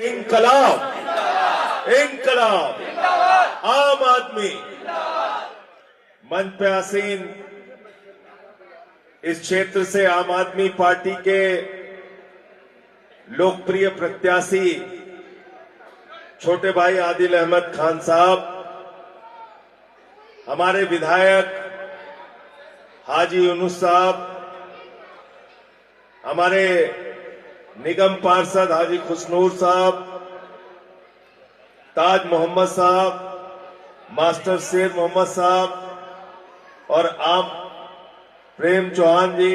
इंकलाब, इंकलाब, आम आदमी। मंच पे आसीन इस क्षेत्र से आम आदमी पार्टी के लोकप्रिय प्रत्याशी छोटे भाई आदिल अहमद खान साहब, हमारे विधायक हाजी यूनुस साहब, हमारे निगम पार्षद हाजी खुशनूर साहब, ताज मोहम्मद साहब, मास्टर शेर मोहम्मद साहब और आम प्रेम चौहान जी,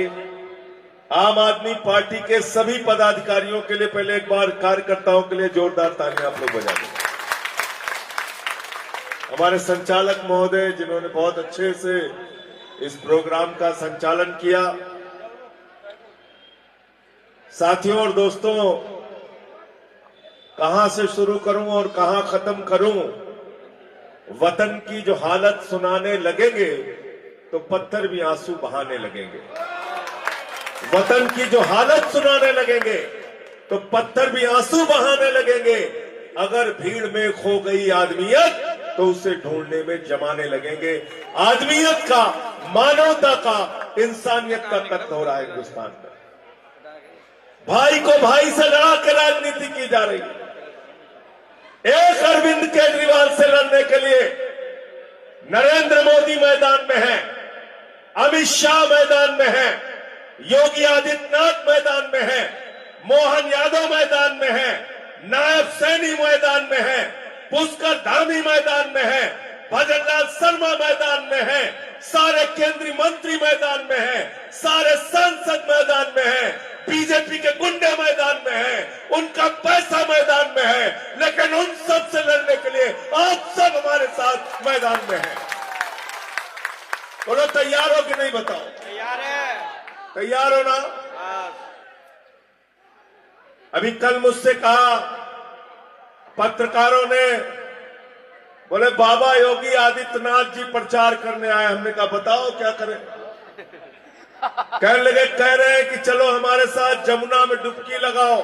आम आदमी पार्टी के सभी पदाधिकारियों के लिए पहले एक बार कार्यकर्ताओं के लिए जोरदार तालियां आप लोग बजा दें। हमारे संचालक महोदय जिन्होंने बहुत अच्छे से इस प्रोग्राम का संचालन किया। साथियों और दोस्तों, कहां से शुरू करूं और कहां खत्म करूं, वतन की जो हालत सुनाने लगेंगे तो पत्थर भी आंसू बहाने लगेंगे। वतन की जो हालत सुनाने लगेंगे तो पत्थर भी आंसू बहाने लगेंगे। अगर भीड़ में खो गई आदमियत तो उसे ढूंढने में जमाने लगेंगे। आदमियत का, मानवता का, इंसानियत का कत्ल हो रहा है हिंदुस्तान में। भाई को भाई से लड़ा के राजनीति की जा रही है। एक अरविंद केजरीवाल से लड़ने के लिए नरेंद्र मोदी मैदान में है, अमित शाह मैदान में है, योगी आदित्यनाथ मैदान में है, मोहन यादव मैदान में है, नायब सैनी मैदान में है, पुष्कर धामी मैदान में है, भजनलाल शर्मा मैदान में है, सारे केंद्रीय मंत्री मैदान में है, सारे सांसद मैदान में है, बीजेपी के गुंडे मैदान में है, उनका पैसा मैदान में है, लेकिन उन सब से लड़ने के लिए आप सब हमारे साथ मैदान में हैं। बोलो तैयार हो कि नहीं, बताओ। तैयार है। तैयार हो ना? अभी कल मुझसे कहा पत्रकारों ने, बोले बाबा योगी आदित्यनाथ जी प्रचार करने आए। हमने कहा बताओ क्या करें। कह रहे हैं कि चलो हमारे साथ जमुना में डुबकी लगाओ।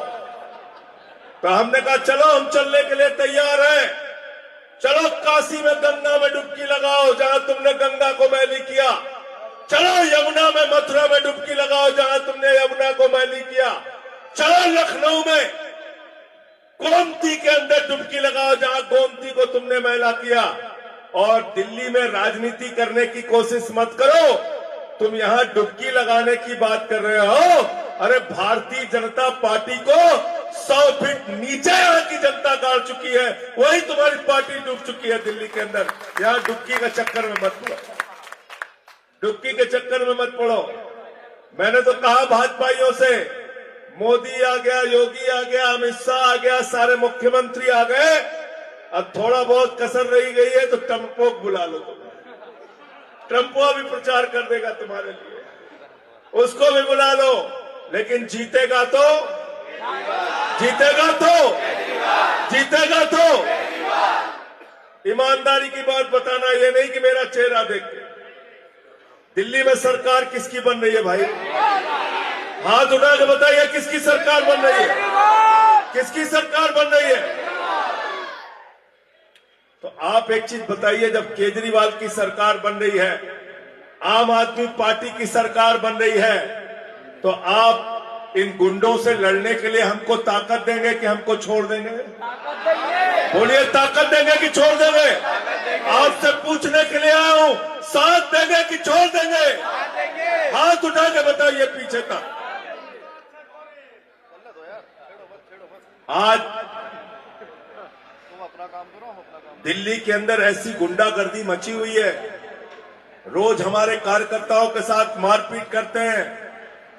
तो हमने कहा चलो, हम चलने के लिए तैयार हैं। चलो काशी में गंगा में डुबकी लगाओ जहां तुमने गंगा को मैली किया। चलो यमुना में, मथुरा में डुबकी लगाओ जहां तुमने यमुना को मैली किया। चलो लखनऊ में गोमती के अंदर डुबकी लगाओ जहां गोमती को तुमने मैला किया। और दिल्ली में राजनीति करने की कोशिश मत करो। तुम यहां डुबकी लगाने की बात कर रहे हो। अरे भारतीय जनता पार्टी को 100 फीट नीचे यहां की जनता गाड़ चुकी है, वही तुम्हारी पार्टी डूब चुकी है दिल्ली के अंदर। यहां डुबकी के चक्कर में मत पड़ो, डुबकी के चक्कर में मत पड़ो। मैंने तो कहा भाजपाइयों से, मोदी आ गया, योगी आ गया, अमित शाह आ गया, सारे मुख्यमंत्री आ गए, अब थोड़ा बहुत कसर रही गई है तो टम्पो बुला लो। तुम ट्रम्पो भी प्रचार कर देगा तुम्हारे लिए, उसको भी बुला लो। लेकिन जीतेगा तो, जीतेगा तो, जीतेगा तो ईमानदारी की बात बताना, ये नहीं कि मेरा चेहरा देख के। दिल्ली में सरकार किसकी बन रही है भाई? हाथ उठा के बताइए किसकी सरकार बन रही है? किसकी सरकार बन रही है? तो आप एक चीज बताइए, जब केजरीवाल की सरकार बन रही है, आम आदमी पार्टी की सरकार बन रही है, तो आप इन गुंडों से लड़ने के लिए हमको ताकत देंगे कि हमको छोड़ देंगे? बोलिए, ताकत देंगे कि छोड़ देंगे? आपसे पूछने के लिए आया हूं, साथ देंगे कि छोड़ देंगे? हाथ उठा के बताइए पीछे का। आज दिल्ली के अंदर ऐसी गुंडागर्दी मची हुई है, रोज हमारे कार्यकर्ताओं के साथ मारपीट करते हैं,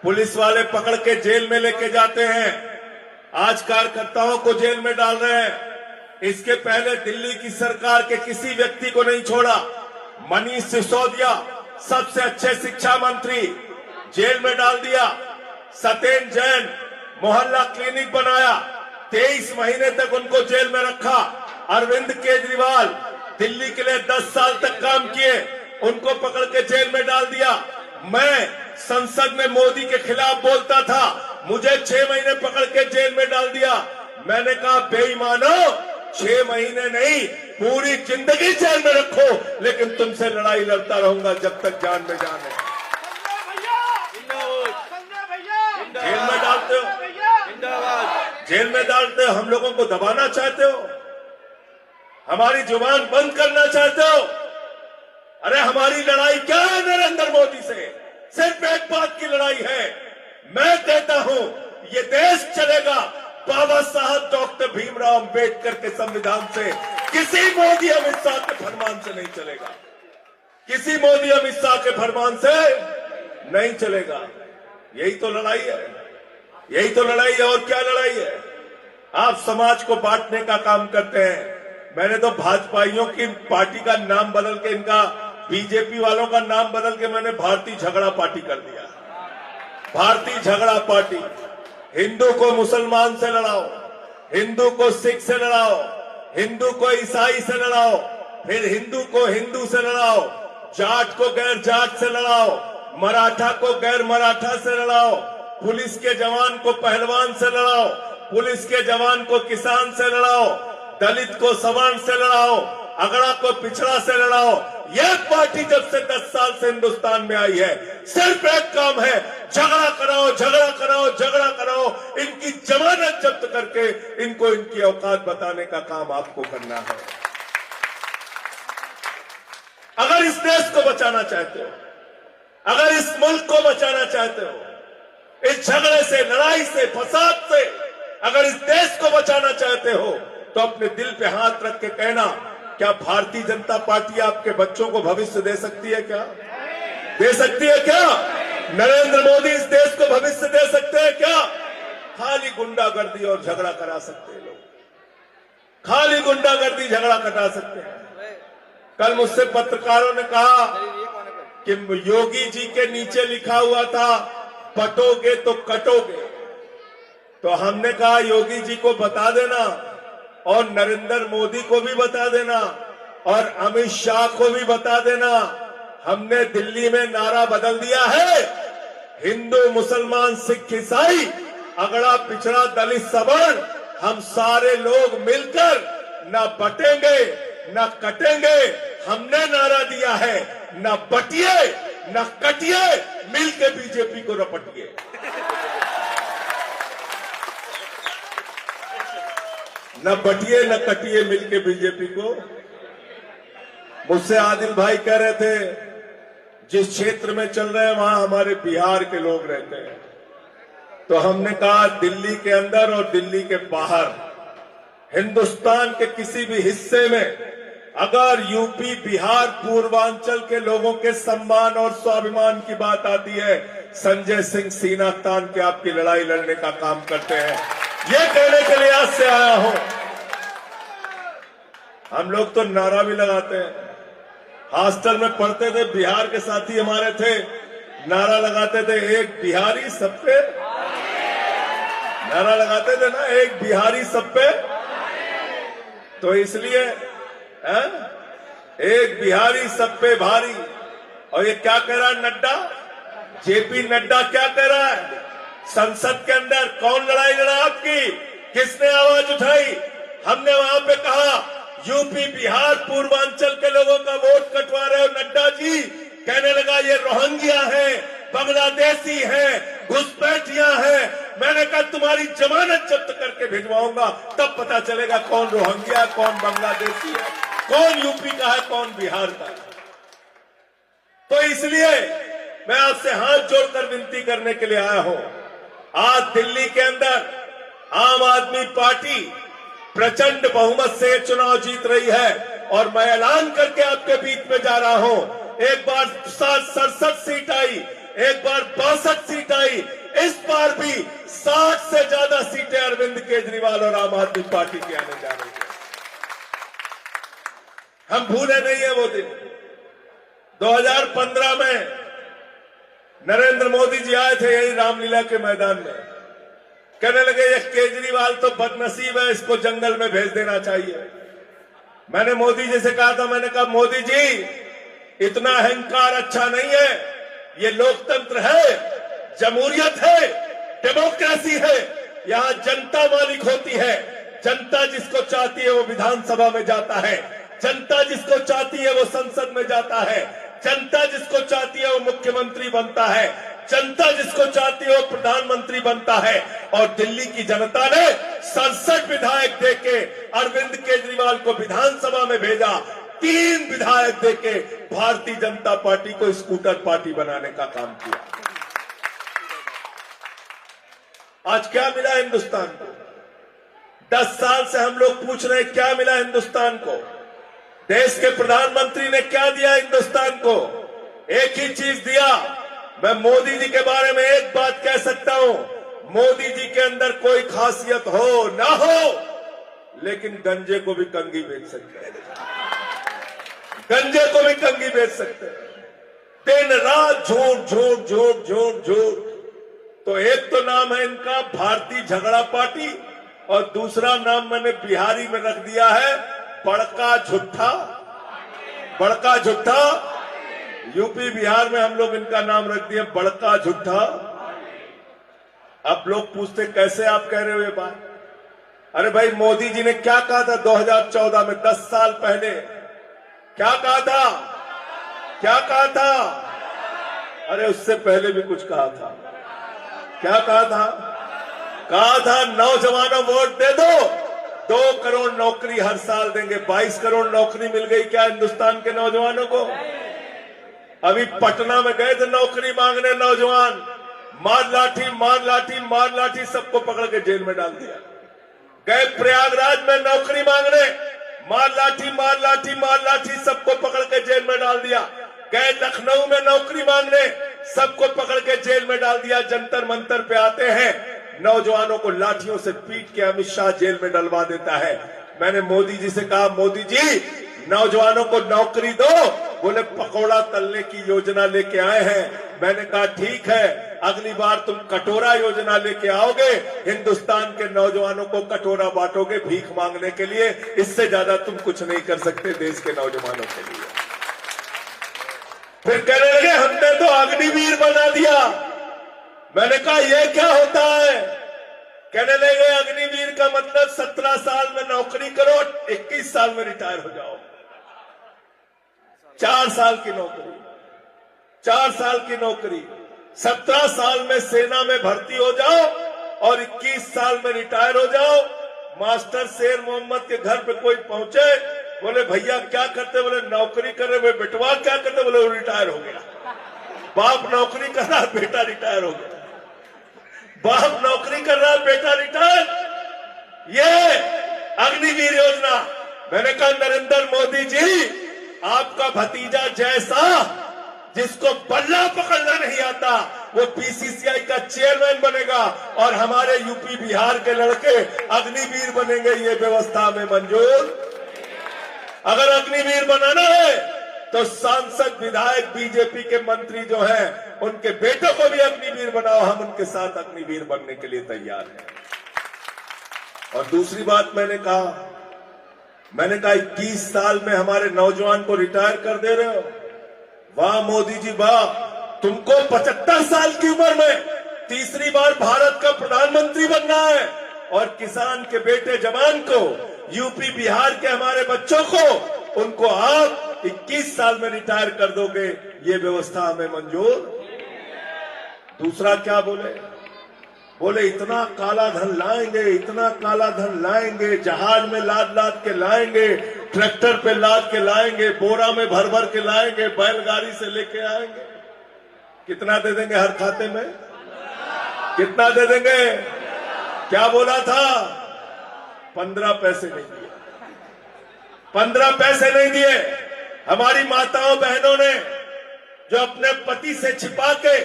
पुलिस वाले पकड़ के जेल में लेके जाते हैं, आज कार्यकर्ताओं को जेल में डाल रहे हैं। इसके पहले दिल्ली की सरकार के किसी व्यक्ति को नहीं छोड़ा। मनीष सिसोदिया, सबसे अच्छे शिक्षा मंत्री, जेल में डाल दिया। सत्येंद्र जैन, मोहल्ला क्लिनिक बनाया, 23 महीने तक उनको जेल में रखा। अरविंद केजरीवाल दिल्ली के लिए 10 साल तक काम किए, उनको पकड़ के जेल में डाल दिया। मैं संसद में मोदी के खिलाफ बोलता था, मुझे 6 महीने पकड़ के जेल में डाल दिया। मैंने कहा बेईमानो, 6 महीने नहीं पूरी जिंदगी जेल में रखो, लेकिन तुमसे लड़ाई लड़ता रहूंगा जब तक जान में जान है। जेल में डालते हो, जेल में डालते हो, हम लोगों को दबाना चाहते हो, हमारी जुबान बंद करना चाहते हो। अरे हमारी लड़ाई क्या है नरेंद्र मोदी से? सिर्फ एक बात की लड़ाई है। मैं कहता हूं ये देश चलेगा बाबा साहब डॉक्टर भीमराव अंबेडकर के संविधान से, किसी मोदी अमित शाह के फरमान से नहीं चलेगा। किसी मोदी अमित शाह के फरमान से नहीं चलेगा। यही तो लड़ाई है, यही तो लड़ाई है। और क्या लड़ाई है? आप समाज को बांटने का काम करते हैं। मैंने तो भाजपाइयों की पार्टी का नाम बदल के, इनका बीजेपी वालों का नाम बदल के मैंने भारतीय झगड़ा पार्टी कर दिया। भारतीय झगड़ा पार्टी। हिंदू को मुसलमान से लड़ाओ, हिंदू को सिख से लड़ाओ, हिंदू को ईसाई से लड़ाओ, फिर हिंदू को हिंदू से लड़ाओ, जाट को गैर जाट से लड़ाओ, मराठा को गैर मराठा से लड़ाओ, पुलिस के जवान को पहलवान से लड़ाओ, पुलिस के जवान को किसान से लड़ाओ, दलित को सवर्ण से लड़ाओ, अगड़ा को पिछड़ा से लड़ाओ। यह पार्टी जब से 10 साल से हिंदुस्तान में आई है, सिर्फ एक काम है, झगड़ा कराओ, झगड़ा कराओ, झगड़ा कराओ। इनकी जमानत जब्त करके इनको इनकी औकात बताने का काम आपको करना है। अगर इस देश को बचाना चाहते हो, अगर इस मुल्क को बचाना चाहते हो, इस झगड़े से, लड़ाई से, फसाद से अगर इस देश को बचाना चाहते हो, तो अपने दिल पे हाथ रख के कहना, क्या भारतीय जनता पार्टी आपके बच्चों को भविष्य दे सकती है? क्या दे सकती है? क्या नरेंद्र मोदी इस देश को भविष्य दे सकते हैं? क्या खाली गुंडागर्दी और झगड़ा करा सकते हैं लोग? खाली गुंडागर्दी झगड़ा करा सकते हैं। कल मुझसे पत्रकारों ने कहा कि योगी जी के नीचे लिखा हुआ था पटोगे तो कटोगे। तो हमने कहा योगी जी को बता देना और नरेंद्र मोदी को भी बता देना और अमित शाह को भी बता देना, हमने दिल्ली में नारा बदल दिया है, हिंदू मुसलमान सिख ईसाई अगड़ा पिछड़ा दलित सवर्ण, हम सारे लोग मिलकर न बटेंगे न कटेंगे। हमने नारा दिया है, न बटिए न कटिए, मिलके बीजेपी को रपटिए। न बटिए न कटिए, मिलके बीजेपी को। मुझसे आदिल भाई कह रहे थे जिस क्षेत्र में चल रहे हैं वहां हमारे बिहार के लोग रहते हैं, तो हमने कहा दिल्ली के अंदर और दिल्ली के बाहर, हिंदुस्तान के किसी भी हिस्से में अगर यूपी बिहार पूर्वांचल के लोगों के सम्मान और स्वाभिमान की बात आती है, संजय सिंह सीना तान के आपकी लड़ाई लड़ने का काम करते हैं। ये कहने के लिए आज से आया हूं। हम लोग तो नारा भी लगाते हैं। हॉस्टल में पढ़ते थे, बिहार के साथी हमारे थे, नारा लगाते थे, एक बिहारी सब पे। नारा लगाते थे ना, एक बिहारी सब पे। तो इसलिए एक बिहारी सब पे भारी। और ये क्या कह रहा है नड्डा, जेपी नड्डा क्या कह रहा है? संसद के अंदर कौन लड़ाई लड़ा आपकी? किसने आवाज उठाई? हमने वहां पे कहा यूपी बिहार पूर्वांचल के लोगों का वोट कटवा रहे हो नड्डा जी। कहने लगा ये रोहिंग्या हैं, बांग्लादेशी हैं, घुसपैठियां हैं। मैंने कहा तुम्हारी जमानत जब्त करके भिजवाऊंगा, तब पता चलेगा कौन रोहिंग्या, कौन बांग्लादेशी है, कौन यूपी का है, कौन बिहार का है। तो इसलिए मैं आपसे हाथ जोड़कर विनती करने के लिए आया हूं। आज दिल्ली के अंदर आम आदमी पार्टी प्रचंड बहुमत से चुनाव जीत रही है और मैं ऐलान करके आपके बीच में जा रहा हूं, एक बार 67 सीट आई, एक बार 62 सीट आई, इस बार भी 60 से ज्यादा सीटें अरविंद केजरीवाल और आम आदमी पार्टी की आने जा रही है। हम भूले नहीं है वो दिन। 2015 में नरेंद्र मोदी जी आए थे यही रामलीला के मैदान में, कहने लगे ये केजरीवाल तो बदनसीब है, इसको जंगल में भेज देना चाहिए। मैंने मोदी जी से कहा था, मैंने कहा मोदी जी इतना अहंकार अच्छा नहीं है, ये लोकतंत्र है, जमहूरियत है, डेमोक्रेसी है, यहाँ जनता मालिक होती है। जनता जिसको चाहती है वो विधानसभा में जाता है, जनता जिसको चाहती है वो संसद में जाता है, जनता जिसको चाहती है वो मुख्यमंत्री बनता है, जनता जिसको चाहती है वो प्रधानमंत्री बनता है। और दिल्ली की जनता ने 67 विधायक देके अरविंद केजरीवाल को विधानसभा में भेजा, 3 विधायक देके भारतीय जनता पार्टी को स्कूटर पार्टी बनाने का काम किया। आज क्या मिला हिंदुस्तान को? 10 साल से हम लोग पूछ रहे हैं क्या मिला हिंदुस्तान को? देश के प्रधानमंत्री ने क्या दिया हिंदुस्तान को? एक ही चीज दिया। मैं मोदी जी के बारे में एक बात कह सकता हूं, मोदी जी के अंदर कोई खासियत हो ना हो, लेकिन गंजे को भी कंगी बेच सकते हैं, गंजे को भी कंगी बेच सकते हैं। दिन रात झूठ झूठ झूठ झूठ झूठ। तो एक तो नाम है इनका भारतीय झगड़ा पार्टी, और दूसरा नाम मैंने बिहारी में रख दिया है बड़का झुट्ठा। बड़का झुट्ठा, यूपी बिहार में हम लोग इनका नाम रख दिया बड़का झुट्ठा। अब लोग पूछते कैसे आप कह रहे हो ये बात? अरे भाई, मोदी जी ने क्या कहा था 2014 में, 10 साल पहले? क्या कहा था? क्या कहा था? अरे उससे पहले भी कुछ कहा था। क्या कहा था? कहा था नौजवानों वोट दे दो, 2 करोड़ नौकरी हर साल देंगे। 22 करोड़ नौकरी मिल गई क्या हिंदुस्तान के नौजवानों को? अभी पटना में गए थे नौकरी मांगने नौजवान, मार लाठी मार लाठी मार लाठी, सबको पकड़ के जेल में डाल दिया। गए प्रयागराज में नौकरी मांगने, मार लाठी मार लाठी मार लाठी, सबको पकड़ के जेल में डाल दिया। गए लखनऊ में नौकरी मांगने, सबको पकड़ के जेल में डाल दिया। जंतर मंतर पे आते हैं, नौजवानों को लाठियों से पीट के अमित शाह जेल में डलवा देता है। मैंने मोदी जी से कहा, मोदी जी नौजवानों को नौकरी दो। बोले पकौड़ा तलने की योजना लेके आए हैं। मैंने कहा ठीक है, अगली बार तुम कटोरा योजना लेके आओगे, हिंदुस्तान के नौजवानों को कटोरा बांटोगे भीख मांगने के लिए। इससे ज्यादा तुम कुछ नहीं कर सकते देश के नौजवानों के लिए। फिर कहने लगे हमने तो अग्निवीर बना दिया। मैंने कहा ये क्या होता है? कहने लगे अग्निवीर का मतलब 17 साल में नौकरी करो, 21 साल में रिटायर हो जाओ। 4 साल की नौकरी, 4 साल की नौकरी, 17 साल में सेना में भर्ती हो जाओ और 21 साल में रिटायर हो जाओ। मास्टर शेर मोहम्मद के घर पे कोई पहुंचे, बोले भैया क्या करते? बोले नौकरी कर रहे। बेटवा क्या करते? बोले वो रिटायर हो गया। बाप नौकरी कर रहा, बेटा रिटायर हो गया। बाप नौकरी कर रहा, बेटा रिटायर। ये अग्निवीर योजना। मैंने कहा नरेंद्र मोदी जी, आपका भतीजा जैसा जिसको बल्ला पकड़ना नहीं आता, वो बीसीसीआई का चेयरमैन बनेगा और हमारे यूपी बिहार के लड़के अग्निवीर बनेंगे। ये व्यवस्था में मंजूर। अगर अग्निवीर बनाना है तो सांसद विधायक बीजेपी के मंत्री जो हैं, उनके बेटों को भी अग्निवीर बनाओ। हम उनके साथ अग्निवीर बनने के लिए तैयार हैं। और दूसरी बात मैंने कहा 21 साल में हमारे नौजवान को रिटायर कर दे रहे हो। वाह मोदी जी वाह, तुमको 75 साल की उम्र में तीसरी बार भारत का प्रधानमंत्री बनना है, और किसान के बेटे जवान को, यूपी बिहार के हमारे बच्चों को, उनको आप 21 साल में रिटायर कर दोगे। ये व्यवस्था हमें मंजूर। दूसरा क्या बोले? बोले इतना काला धन लाएंगे, इतना काला धन लाएंगे, जहाज में लाद लाद के लाएंगे, ट्रैक्टर पे लाद के लाएंगे, बोरा में भर भर के लाएंगे, बैलगाड़ी से लेके आएंगे। कितना दे देंगे हर खाते में? कितना दे देंगे? क्या बोला था? 15 पैसे नहीं दिए। 15 पैसे नहीं दिए। हमारी माताओं बहनों ने जो अपने पति से छिपा के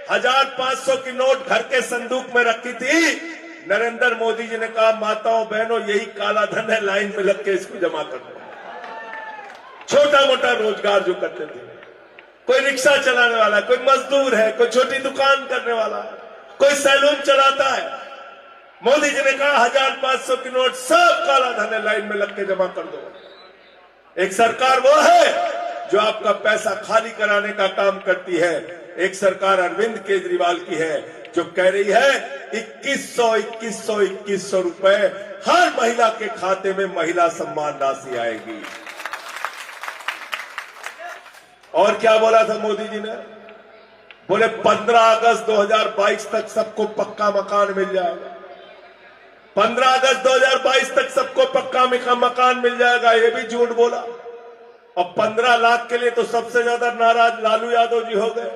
1500 की नोट घर के संदूक में रखी थी, नरेंद्र मोदी जी ने कहा माताओं बहनों यही काला धन है, लाइन में लग के इसको जमा कर दो। छोटा मोटा रोजगार जो करते थे, कोई रिक्शा चलाने वाला, कोई मजदूर है, कोई छोटी दुकान करने वाला, कोई सैलून चलाता है, मोदी जी ने कहा 1500 की नोट सब काला धन है, लाइन में लग के जमा कर दो। एक सरकार वो है जो आपका पैसा खाली कराने का काम करती है। एक सरकार अरविंद केजरीवाल की है जो कह रही है 2100 रुपए हर महिला के खाते में महिला सम्मान राशि आएगी। और क्या बोला था मोदी जी ने? बोले 15 अगस्त 2022 तक सबको पक्का मकान मिल जाएगा। 15 अगस्त 2022 तक सबको पक्का मकान मिल जाएगा, ये भी झूठ बोला। और 15 लाख के लिए तो सबसे ज्यादा नाराज लालू यादव जी हो गए।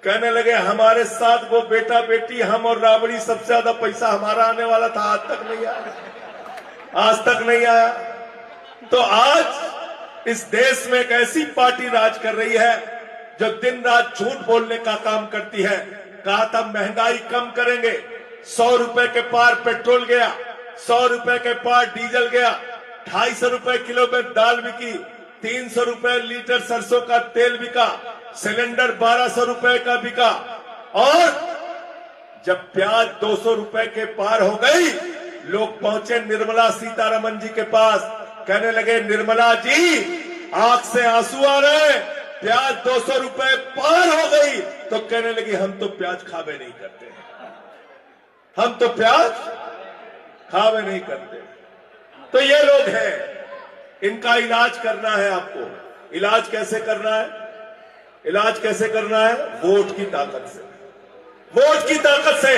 कहने लगे हमारे साथ वो बेटा बेटी हम और राबड़ी सबसे ज्यादा पैसा हमारा आने वाला था, आज तक नहीं आया, आज तक नहीं आया। तो आज इस देश में एक ऐसी पार्टी राज कर रही है जो दिन रात झूठ बोलने का काम करती है। कहा था महंगाई कम करेंगे, 100 रुपए के पार पेट्रोल गया, 100 रुपए के पार डीजल गया, 250 रुपए किलो में दाल बिकी, 300 रुपए लीटर सरसों का तेल बिका, सिलेंडर 1200 रुपए का बिका। और जब प्याज 200 रुपए के पार हो गई, लोग पहुंचे निर्मला सीतारमन जी के पास, कहने लगे निर्मला जी आंख से आंसू आ रहे, प्याज 200 रुपए पार हो गई। तो कहने लगी हम तो प्याज खावे नहीं करते, हम तो प्याज खावे नहीं करते। तो ये लोग हैं, इनका इलाज करना है आपको। इलाज कैसे करना है? इलाज कैसे करना है? वोट की ताकत से, वोट की ताकत से।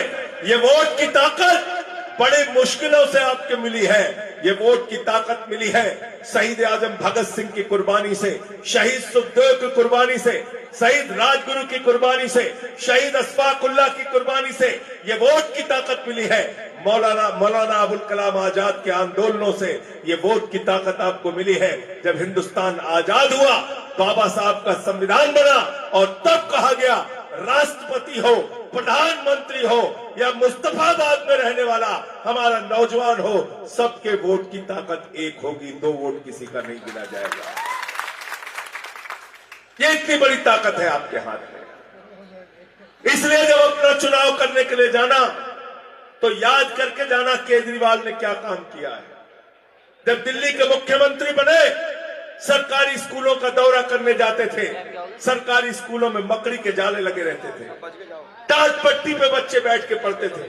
ये वोट की ताकत बड़ी मुश्किलों से आपको मिली है। ये वोट की ताकत मिली है शहीद आजम भगत सिंह की कुर्बानी से, शहीद सुखदेव की कुर्बानी से, शहीद राजगुरु की कुर्बानी से, शहीद अशफाकुल्लाह की कुर्बानी से। ये वोट की ताकत मिली है मौलाना अबुल कलाम आजाद के आंदोलनों से। ये वोट की ताकत आपको मिली है जब हिंदुस्तान आजाद हुआ, बाबा साहब का संविधान बना और तब कहा गया राष्ट्रपति हो, प्रधानमंत्री हो या मुस्तफाबाद में रहने वाला हमारा नौजवान हो, सबके वोट की ताकत एक होगी, 2 वोट किसी का नहीं गिना जाएगा। ये इतनी बड़ी ताकत है आपके हाथ में। इसलिए जब अपना चुनाव करने के लिए जाना तो याद करके जाना केजरीवाल ने क्या काम किया है। जब दिल्ली के मुख्यमंत्री बने, सरकारी स्कूलों का दौरा करने जाते थे, सरकारी स्कूलों में मकड़ी के जाले लगे रहते थे, टाट पट्टी पे बच्चे बैठ के पढ़ते थे,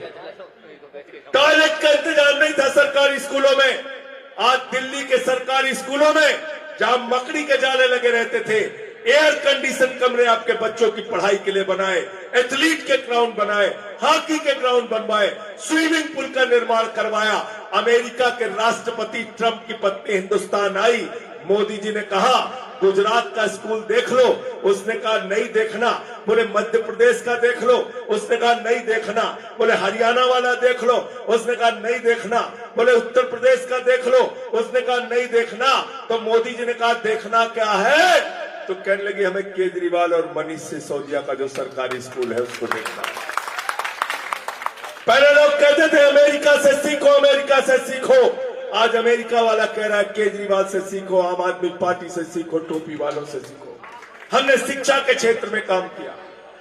टॉयलेट का इंतजाम नहीं था सरकारी स्कूलों में। आज दिल्ली के सरकारी स्कूलों में जहां मकड़ी के जाले लगे रहते थे, एयर कंडीशन कमरे आपके बच्चों की पढ़ाई के लिए बनाए, एथलीट के ग्राउंड बनाए, हॉकी के ग्राउंड बनवाए, स्विमिंग पूल का निर्माण करवाया। अमेरिका के राष्ट्रपति ट्रंप की पत्नी हिंदुस्तान आई, मोदी जी ने कहा गुजरात का स्कूल देख लो, उसने कहा नहीं देखना। बोले मध्य प्रदेश का देख लो, उसने कहा नहीं देखना। बोले हरियाणा वाला देख लो, उसने कहा नहीं देखना। बोले उत्तर प्रदेश का देख लो, उसने कहा नहीं देखना। तो मोदी जी ने कहा देखना क्या है? तो कहने लगी हमें केजरीवाल और मनीष सिसोदिया का जो सरकारी स्कूल है उसको देखना है। पहले लोग कहते थे अमेरिका से सीखो, अमेरिका से सीखो। आज अमेरिका वाला कह रहा है केजरीवाल से सीखो, आम आदमी पार्टी से सीखो, टोपी वालों से सीखो। हमने शिक्षा के क्षेत्र में काम किया,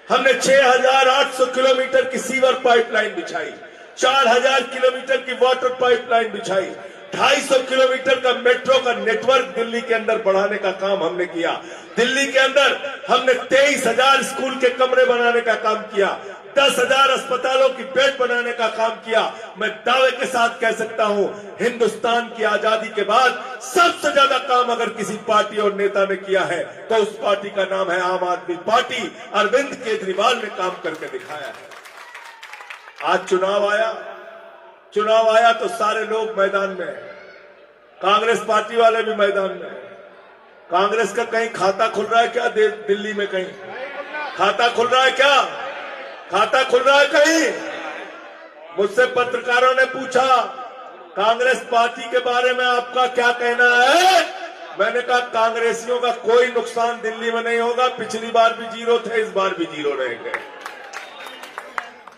हमने 6800 किलोमीटर की सीवर पाइपलाइन बिछाई, 4000 किलोमीटर की वाटर पाइपलाइन बिछाई, 250 किलोमीटर का मेट्रो का नेटवर्क दिल्ली के अंदर बढ़ाने का काम हमने किया। दिल्ली के अंदर हमने 23,000 स्कूल के कमरे बनाने का काम किया, 10,000 अस्पतालों की बेड बनाने का काम किया। मैं दावे के साथ कह सकता हूं, हिंदुस्तान की आजादी के बाद सबसे ज्यादा काम अगर किसी पार्टी और नेता ने किया है तो उस पार्टी का नाम है आम आदमी पार्टी। अरविंद केजरीवाल ने काम करके दिखाया है। आज चुनाव आया तो सारे लोग मैदान में, कांग्रेस पार्टी वाले भी मैदान में। कांग्रेस का कहीं खाता खुल रहा है क्या? दिल्ली में कहीं खाता खुल रहा है क्या? खाता खुल रहा है कहीं? मुझसे पत्रकारों ने पूछा कांग्रेस पार्टी के बारे में आपका क्या कहना है? मैंने कहा कांग्रेसियों का कोई नुकसान दिल्ली में नहीं होगा, पिछली बार भी 0 थे, इस बार भी 0 रहेंगे।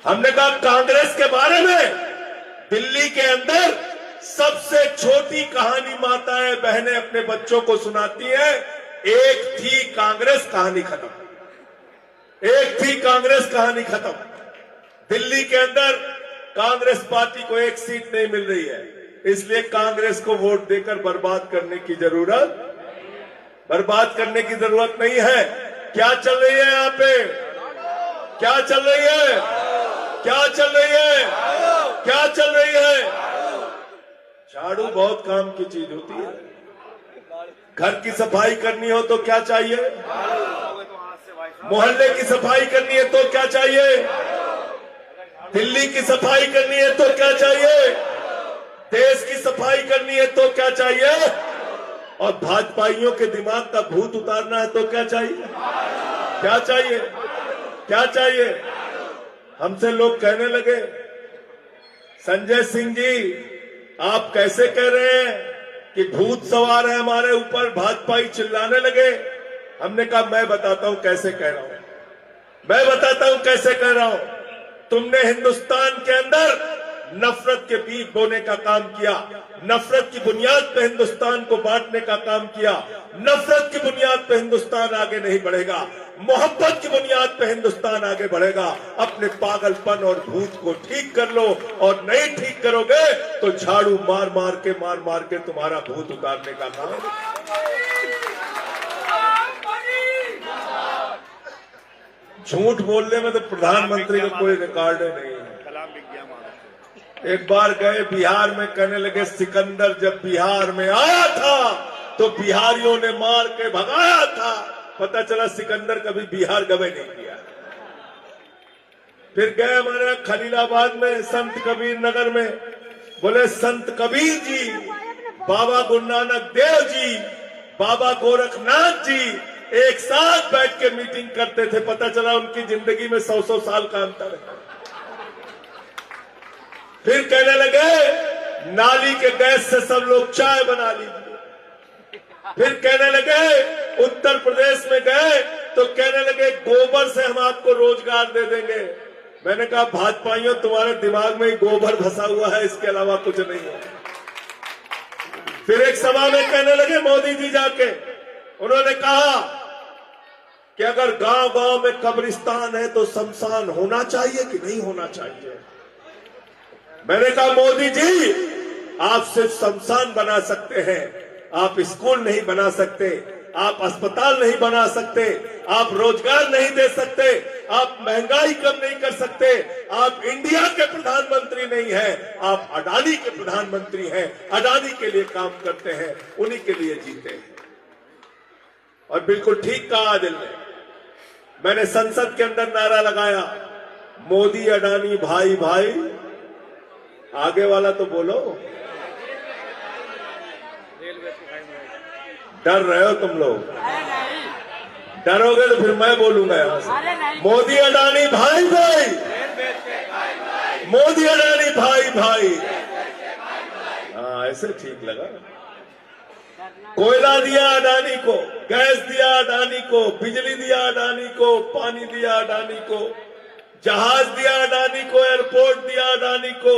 हमने कहा कांग्रेस के बारे में दिल्ली के अंदर सबसे छोटी कहानी माताएं बहनें अपने बच्चों को सुनाती है, एक थी कांग्रेस, कहानी खत्म। एक थी कांग्रेस, कहानी खत्म। दिल्ली के अंदर कांग्रेस पार्टी को एक सीट नहीं मिल रही है, इसलिए कांग्रेस को वोट देकर बर्बाद करने की जरूरत नहीं है। क्या चल रही है यहाँ पे? क्या चल रही है? क्या चल रही है? क्या चल रही है? झाड़ू बहुत काम की चीज होती है। घर की सफाई करनी हो तो क्या चाहिए? मोहल्ले की सफाई करनी है तो क्या चाहिए? दिल्ली की सफाई करनी है तो क्या चाहिए? देश की सफाई करनी है तो क्या चाहिए? और भाजपाइयों के दिमाग का भूत उतारना है तो क्या चाहिए? क्या चाहिए? क्या चाहिए? हमसे लोग कहने लगे, संजय सिंह जी आप कैसे कह रहे हैं कि भूत सवार है हमारे ऊपर? भाजपाई चिल्लाने लगे। हमने कहा मैं बताता हूं कैसे कह रहा हूं, मैं बताता हूं कैसे कह रहा हूं। तुमने हिंदुस्तान के अंदर नफरत के बीज बोने का काम किया, नफरत की बुनियाद पे हिंदुस्तान को बांटने का काम किया। नफरत की बुनियाद पे हिंदुस्तान आगे नहीं बढ़ेगा, मोहब्बत की बुनियाद पे हिंदुस्तान आगे बढ़ेगा। अपने पागलपन और भूत को ठीक कर लो, और नहीं ठीक करोगे तो झाड़ू मार मार के तुम्हारा भूत उतारने का काम। झूठ बोलने में तो प्रधानमंत्री का कोई रिकॉर्ड नहीं है। एक बार गए बिहार में, कहने लगे सिकंदर जब बिहार में आया था तो बिहारियों ने मार के भगाया था। पता चला सिकंदर कभी बिहार गए नहीं किया। फिर गए हमारे खलीलाबाद में, संत कबीर नगर में, बोले संत कबीर जी, बाबा गुरु नानक देव जी, बाबा गोरखनाथ जी एक साथ बैठ के मीटिंग करते थे। पता चला उनकी जिंदगी में 100 साल का अंतर है। फिर कहने लगे नाली के गैस से सब लोग चाय बना लीजिए। फिर कहने लगे उत्तर प्रदेश में गए तो कहने लगे गोबर से हम आपको रोजगार दे देंगे। मैंने कहा भाजपाइयों तुम्हारे दिमाग में ही गोबर धसा हुआ है, इसके अलावा कुछ नहीं है। फिर एक सभा में कहने लगे मोदी जी जाके, उन्होंने कहा कि अगर गांव गांव में कब्रिस्तान है तो शमशान होना चाहिए कि नहीं होना चाहिए? मैंने कहा मोदी जी आप सिर्फ शमशान बना सकते हैं, आप स्कूल नहीं बना सकते, आप अस्पताल नहीं बना सकते, आप रोजगार नहीं दे सकते, आप महंगाई कम नहीं कर सकते, आप इंडिया के प्रधानमंत्री नहीं हैं, आप अडानी के प्रधानमंत्री हैं, अडानी के लिए काम करते हैं, उन्हीं के लिए जीते हैं। और बिल्कुल ठीक कहा आदिल ने। मैंने संसद के अंदर नारा लगाया, मोदी अडानी भाई भाई। आगे वाला तो बोलो, डर रहे हो तुम लोग? डरोगे तो फिर मैं बोलूंगा यहां से, मोदी अडानी भाई भाई, मोदी अडानी भाई भाई। हाँ ऐसे ठीक लगा। कोयला दिया अडानी को, गैस दिया अडानी को, बिजली दिया अडानी को, पानी दिया अडानी को, जहाज दिया अडानी को, एयरपोर्ट दिया अडानी को,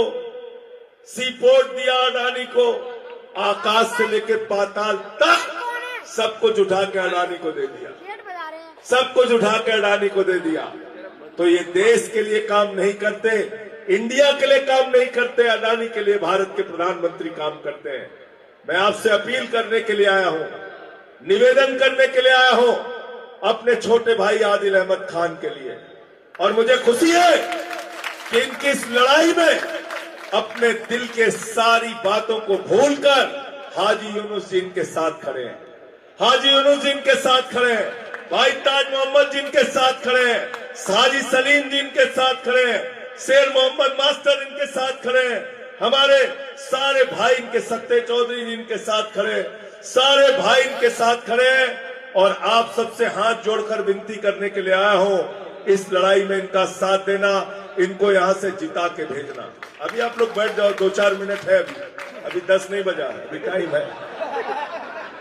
सी पोर्ट दिया अडानी को, आकाश से लेकर पाताल तक सब कुछ उठा के अडानी को दे दिया, सब कुछ उठा के अडानी को दे दिया। तो ये देश के लिए काम नहीं करते, इंडिया के लिए काम नहीं करते, अडानी के लिए भारत के प्रधानमंत्री काम करते हैं। मैं आपसे अपील करने के लिए आया हूं, निवेदन करने के लिए आया हूं अपने छोटे भाई आदिल अहमद खान के लिए। और मुझे खुशी है कि इनकी इस लड़ाई में अपने दिल के सारी बातों को भूलकर हाजी यूनुस जी इनके साथ खड़े हैं, हाजी यूनुस जी इनके साथ खड़े हैं, भाई ताज मोहम्मद जी इनके साथ खड़े हैं, हाजी सलीम जी इनके साथ खड़े हैं, शेर मोहम्मद मास्टर इनके साथ खड़े हैं, हमारे सारे भाई इनके सत्ते चौधरी जी इनके साथ खड़े हैं, सारे भाई इनके साथ खड़े हैं। और आप सबसे हाथ जोड़कर विनती करने के लिए आया हूं, इस लड़ाई में इनका साथ देना, इनको यहां से जिता के भेजना। अभी आप लोग बैठ जाओ, 2-4 मिनट है, अभी 10 नहीं बजा, अभी टाइम है।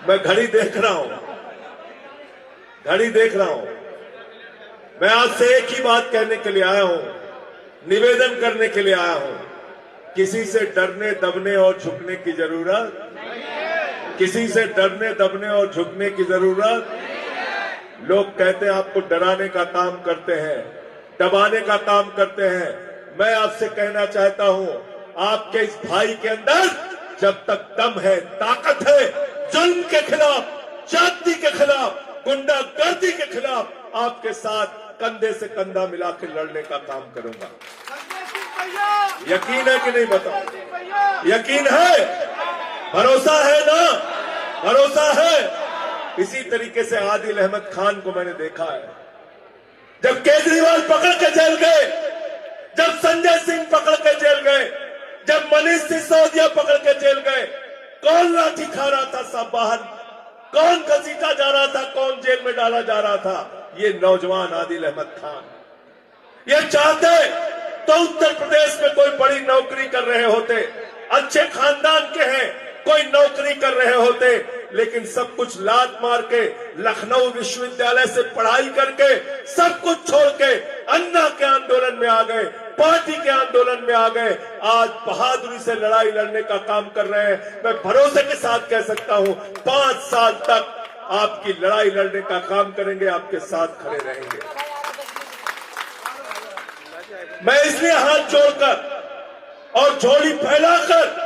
मैं घड़ी देख रहा हूं, घड़ी देख रहा हूं। मैं आपसे एक ही बात कहने के लिए आया हूं, निवेदन करने के लिए आया हूं, किसी से डरने दबने और झुकने की जरूरत, किसी से डरने दबने और झुकने की जरूरत। लोग कहते हैं आपको डराने का काम करते हैं, दबाने का काम करते हैं। मैं आपसे कहना चाहता हूं, आपके इस भाई के अंदर जब तक दम है, ताकत है, जुल्म के खिलाफ, जाति के खिलाफ, गुंडागर्दी के खिलाफ आपके साथ कंधे से कंधा मिला के लड़ने का काम करूंगा। यकीन है कि नहीं बताओ? यकीन है? भरोसा है ना? भरोसा है? इसी तरीके से आदिल अहमद खान को मैंने देखा है। जब केजरीवाल पकड़ के जेल गए, जब संजय सिंह पकड़ के जेल गए, जब मनीष सिसोदिया पकड़ के जेल गए, कौन लाठी खा रहा था साहब बाहर? कौन घसीटा जा रहा था? कौन जेल में डाला जा रहा था? ये नौजवान आदिल अहमद खान। ये चाहते तो उत्तर प्रदेश में कोई बड़ी नौकरी कर रहे होते, अच्छे खानदान के हैं, कोई नौकरी कर रहे होते, लेकिन सब कुछ लात मार के लखनऊ विश्वविद्यालय से पढ़ाई करके सब कुछ छोड़ के अन्ना के आंदोलन में आ गए, पार्टी के आंदोलन में आ गए। आज बहादुरी से लड़ाई लड़ने का काम कर रहे हैं। मैं भरोसे के साथ कह सकता हूं 5 साल तक आपकी लड़ाई लड़ने का काम करेंगे, आपके साथ खड़े रहेंगे। मैं इसलिए हाथ जोड़कर और झोली फैलाकर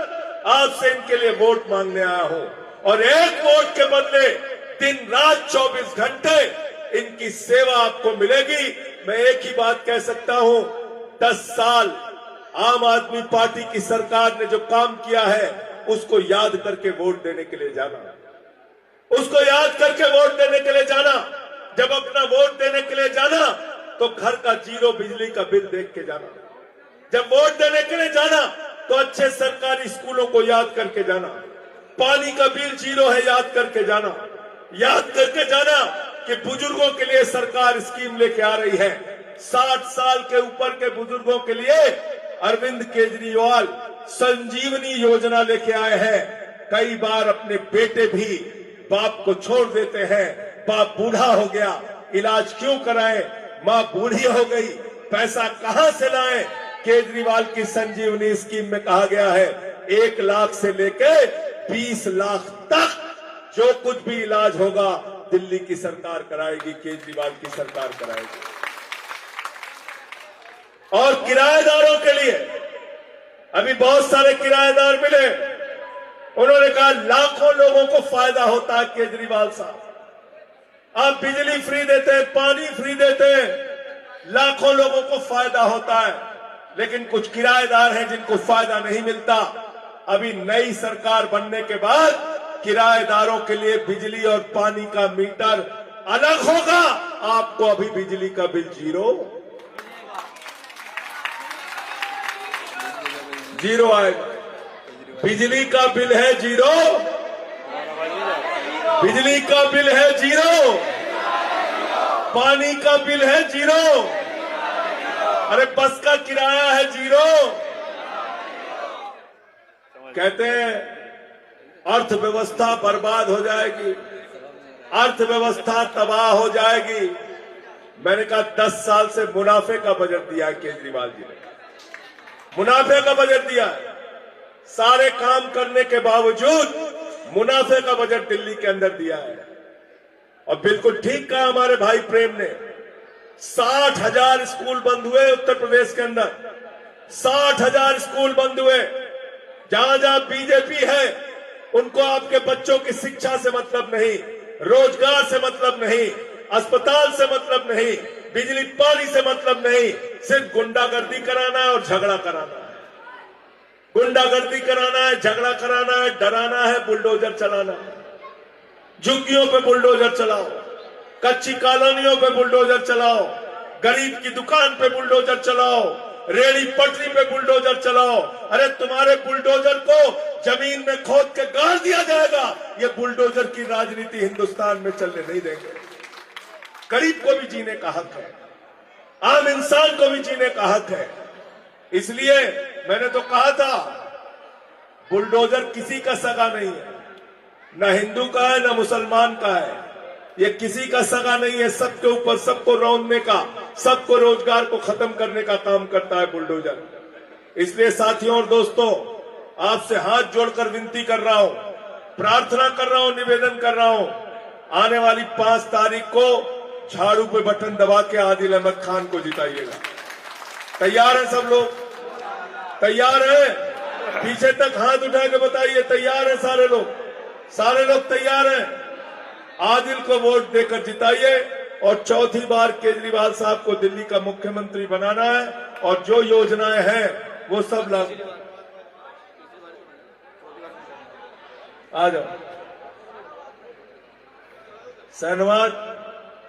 आपसे इनके लिए वोट मांगने आया हूं, और एक वोट के बदले दिन रात 24 घंटे इनकी सेवा आपको मिलेगी। मैं एक ही बात कह सकता हूं, 10 साल आम आदमी पार्टी की सरकार ने जो काम किया है उसको याद करके वोट देने के लिए जाना, उसको याद करके वोट देने के लिए जाना। जब अपना वोट देने के लिए जाना तो घर का 0 बिजली का बिल देख के जाना। जब वोट देने के लिए जाना तो अच्छे सरकारी स्कूलों को याद करके जाना। पानी का बिल 0 है, याद करके जाना। याद करके जाना कि बुजुर्गों के लिए सरकार स्कीम लेके आ रही है। 60 साल के ऊपर के बुजुर्गों के लिए अरविंद केजरीवाल संजीवनी योजना लेके आए हैं। कई बार अपने बेटे भी बाप को छोड़ देते हैं, बाप बूढ़ा हो गया, इलाज क्यों कराएं, मां बूढ़ी हो गई, पैसा कहां से लाएं? केजरीवाल की संजीवनी स्कीम में कहा गया है 1 लाख से लेके 20 लाख तक जो कुछ भी इलाज होगा दिल्ली की सरकार कराएगी, केजरीवाल की सरकार कराएगी। और किराएदारों के लिए अभी बहुत सारे किराएदार मिले, उन्होंने कहा लाखों लोगों को फायदा होता है। केजरीवाल साहब, आप बिजली फ्री देते हैं, पानी फ्री देते हैं, लाखों लोगों को फायदा होता है, लेकिन कुछ किराएदार हैं जिनको फायदा नहीं मिलता। अभी नई सरकार बनने के बाद किराएदारों के लिए बिजली और पानी का मीटर अलग होगा। आपको अभी बिजली का बिल 0 आएगा। बिजली का बिल है 0, बिजली का बिल है 0, पानी का बिल है 0, अरे बस का किराया है 0। कहते हैं अर्थव्यवस्था बर्बाद हो जाएगी, अर्थव्यवस्था तबाह हो जाएगी। मैंने कहा 10 साल से मुनाफे का बजट दिया है केजरीवाल जी ने, मुनाफे का बजट दिया है। सारे काम करने के बावजूद मुनाफे का बजट दिल्ली के अंदर दिया है। और बिल्कुल ठीक कहा हमारे भाई प्रेम ने, 60,000 स्कूल बंद हुए उत्तर प्रदेश के अंदर, 60,000 स्कूल बंद हुए। जहां जहां बीजेपी है उनको आपके बच्चों की शिक्षा से मतलब नहीं, रोजगार से मतलब नहीं, अस्पताल से मतलब नहीं, बिजली पानी से मतलब नहीं, सिर्फ गुंडागर्दी कराना है और झगड़ा कराना है। गुंडागर्दी कराना है, झगड़ा कराना है, डराना है, बुलडोजर चलाना है। झुग्गियों पे बुलडोजर चलाओ, कच्ची कॉलोनियों पे बुलडोजर चलाओ, गरीब की दुकान पे बुलडोजर चलाओ, रेड़ी पटरी पे बुलडोजर चलाओ। अरे तुम्हारे बुलडोजर को जमीन में खोद के गाड़ दिया जाएगा। ये बुलडोजर की राजनीति हिंदुस्तान में चलने नहीं देंगे। गरीब को भी जीने का हक है, आम इंसान को भी जीने का हक है। इसलिए मैंने तो कहा था बुलडोजर किसी का सगा नहीं है, न हिंदू का है न मुसलमान का है, ये किसी का सगा नहीं है। सबके ऊपर सबको रौंदने का, सबको रोजगार को खत्म करने का काम करता है बुलडोजर। इसलिए साथियों और दोस्तों, आपसे हाथ जोड़कर विनती कर रहा हूं, प्रार्थना कर रहा हूं, निवेदन कर रहा हूं, आने वाली 5 तारीख को झाड़ू पे बटन दबा के आदिल अहमद खान को जिताइएगा। तैयार है सब लोग? तैयार है? पीछे तक हाथ उठा के बताइए तैयार है सारे लोग? सारे लोग तैयार हैं? आदिल को वोट देकर जिताइए और चौथी बार केजरीवाल साहब को दिल्ली का मुख्यमंत्री बनाना है। और जो योजनाएं हैं वो सब लागू। आ जाओ। शहनवाज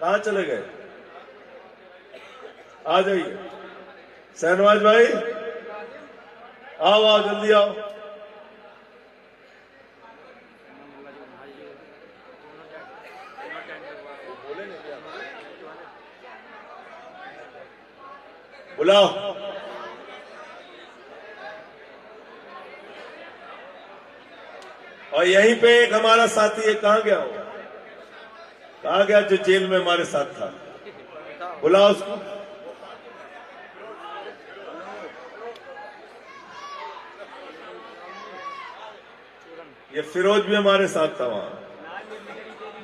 कहां चले गए? आ जाइए शहनवाज भाई, आओ आओ जल्दी आओ। बुलाओ। और यहीं पे एक हमारा साथी है, कहां गया हो? कहां गया जो जेल में हमारे साथ था? बुलाओ उसको। ये फिरोज भी हमारे साथ था वहां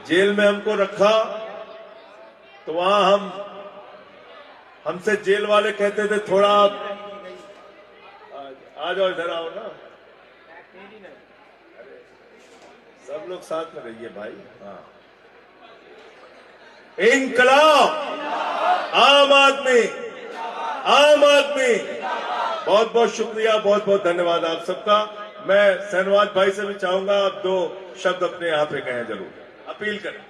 जेल में, हमको रखा तो वहां हमसे जेल वाले कहते थे थोड़ा आ जाओ, इधर आओ ना, सब लोग साथ में रहिए भाई। हाँ, इनकलाब, आम आदमी, आम आदमी। बहुत बहुत शुक्रिया, बहुत बहुत धन्यवाद आप सबका। मैं शहनवाज भाई से भी चाहूंगा आप 2 शब्द अपने यहां पे कहें, जरूर अपील करें।